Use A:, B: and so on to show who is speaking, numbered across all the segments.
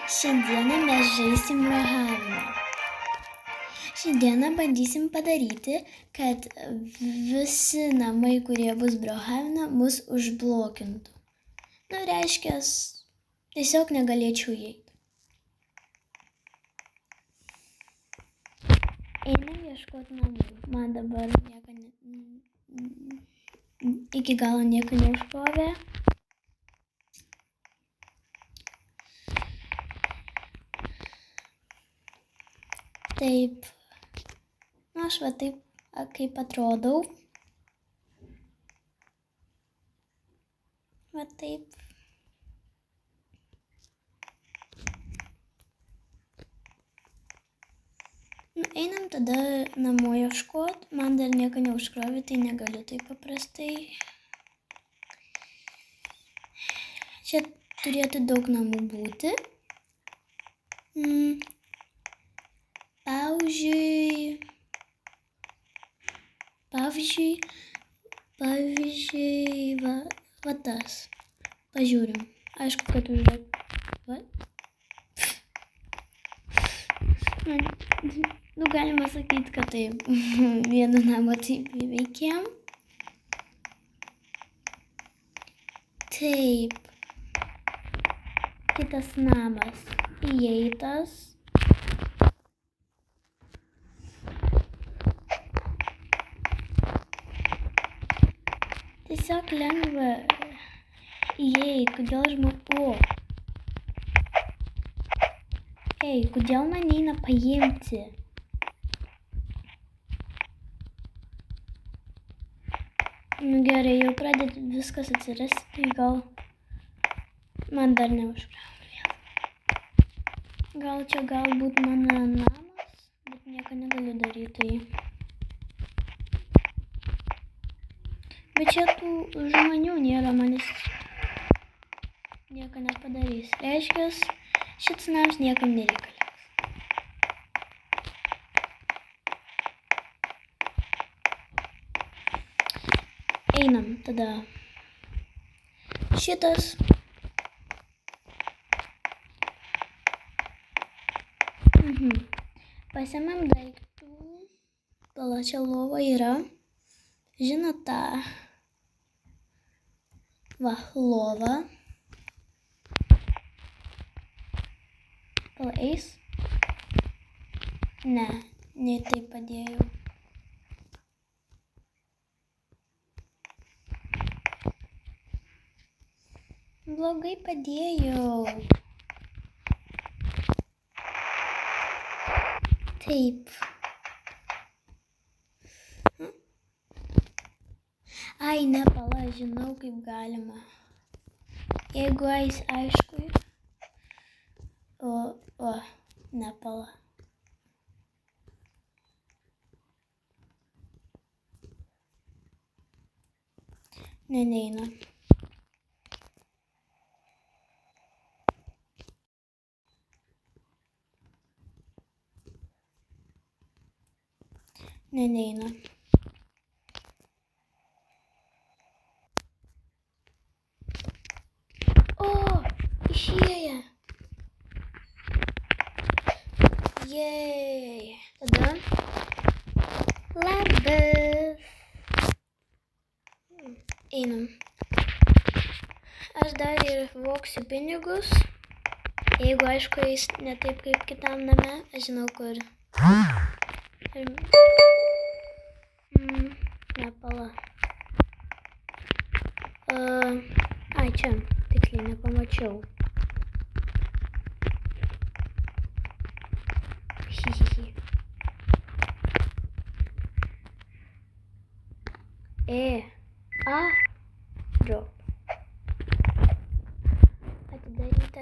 A: Šiandieną mes žaisim brohaviną. Šiandieną bandysim padaryti, kad visi namai, kurie bus brohavina, mus užblokintų. Reiškia, tiesiog negalėčiau įeiti. Einam ieškoti namų. Man dabar iki galo nieko neužkrovė. Taip, aš va taip, kaip atrodau. Va taip. Einam tada namo ieškot. Man dar nieko neužkrovė, tai negaliu taip paprastai. Čia turėtų daug namų būti. Pavyzdžiui, va tas. Pažiūrim. Aišku, kad galima sakyti, kad taip vieną namą taip įveikėm. Taip. Kitas namas įeitas. Tiesiog lengva įeit, kodėl man eina paimti? Gerai, jau pradėt viskas atsirasti, tai gal man dar neužkrovė. Gal čia galbūt mano namas, bet nieko negaliu daryti. Bet čia tų žmonių nėra, manis nieko nepadarys. Reiškia, šitas namas niekam nereikalingas. Einam tada šitas. Pasiėmėm daiktų. Palačia lova yra. Žinot tą lova. Eis? Ne taip padėjau. Blogai padėjau. Taip. Ai, nepala, žinau, kaip galima. Jeigu eis, aišku. Nepala. Neina. Neina. Išėję. Jei. Tada. Labas. Einam. Aš dar ir voksiu pinigus. Jeigu aišku, jis ne taip kaip kitam name. Aš žinau kur. Nepala. Ai, čia. Tiksliai nepamačiau. Drop. Atidaryta.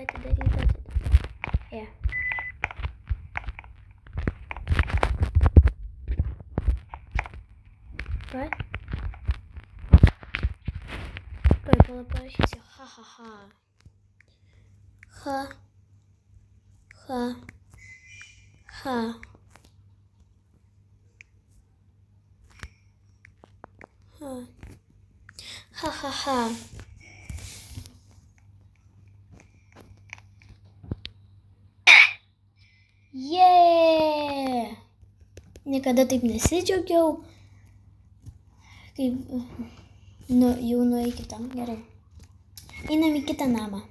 A: What? Tuoj parašysiu. Jėėė! Niekada taip nesidžiaugiau. Kaip... jau nueikit tam. Gerai. Einam į kitą namą.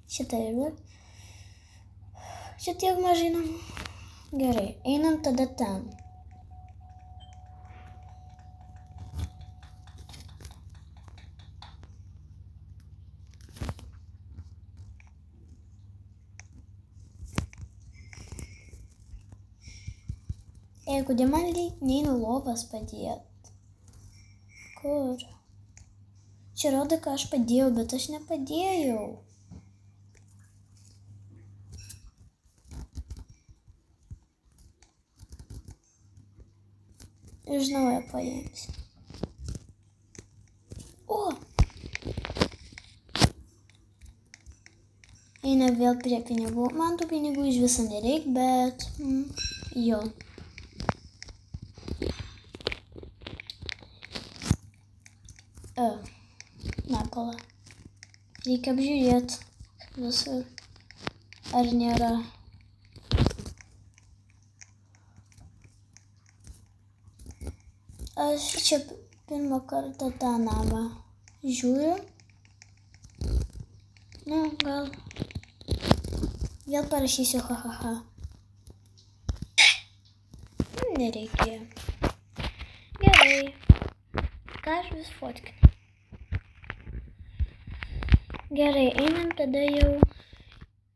A: Šitą irgi. Čia tiek mažai namų. Gerai. Einam tada ten. Kodėl man neina lovas padėt? Kur? Čia rodo, ką aš padėjau, bet aš nepadėjau. Iš naujo paimsiu. O! Eina vėl prie pinigų. Man tų pinigų iš viso nereik, bet... jo. Na, pala. Reikia apžiūrėti visur. Ar nėra. Aš čia pirmą kartą tą namą žiūriu. Nu, gal. Vėl parašysiu ha. Nereikėjo. Gerai. Ką aš vis fotkinu? Gerai, einam tada jau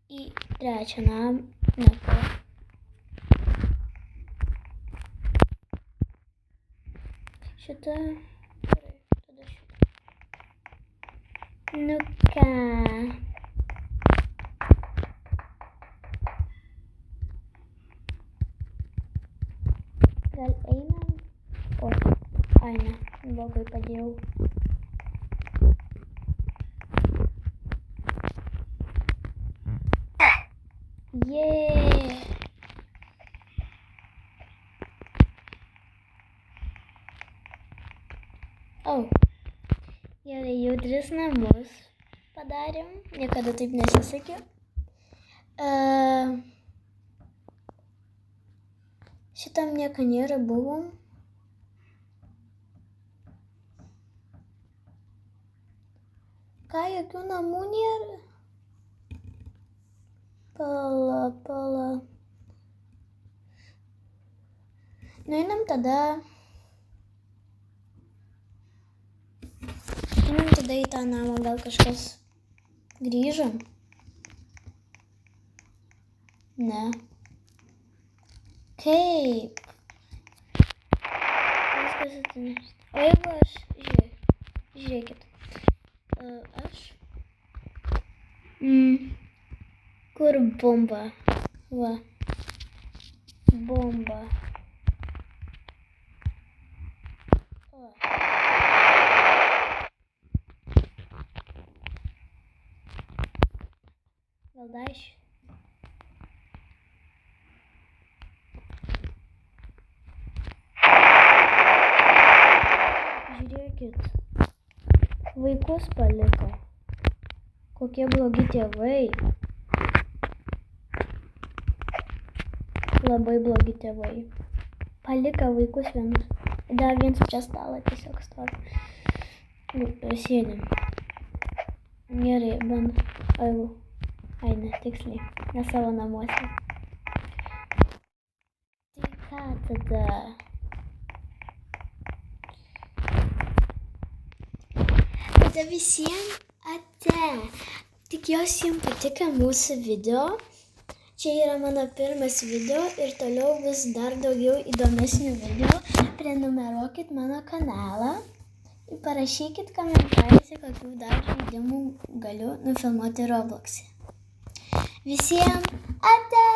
A: į trečią namą. Šitą. Gerai, tada šitą. Nu ką. Gal einam? O, ai ne, blogai padėjau. Jėėė! Gerai, jau 3 namus padarėm. Niekada taip nesisekė. Šitam nieko nėra, buvom. Ką, jokių namų nėra? Pala. Einam tada į tą namą, gal kažkas grįžo? Ne. Kaip? Viskas atsinešta. O jeigu aš, žiūrėkit, aš, kur bomba? Va, bomba. Gal daš? Žiūrėkit, vaikus paliko. Kokie blogi tėvai. Labai blogi tėvai. Palika vaikus vienus. Dar viens čia stalą tiesiog stovi. Sėdim. Gerai, bandom. Ai, ne, tiksliai. Ne savo namuose. Tai ką tada? Tada visiems ate. Tikiuosi jums patiko mūsų video. Čia yra mano pirmas video ir toliau bus dar daugiau įdomesnių video. Prenumeruokit mano kanalą. Ir parašykit komentaruose, kokių dar žaidimų galiu nufilmuoti Roblox'e. Visiems ate!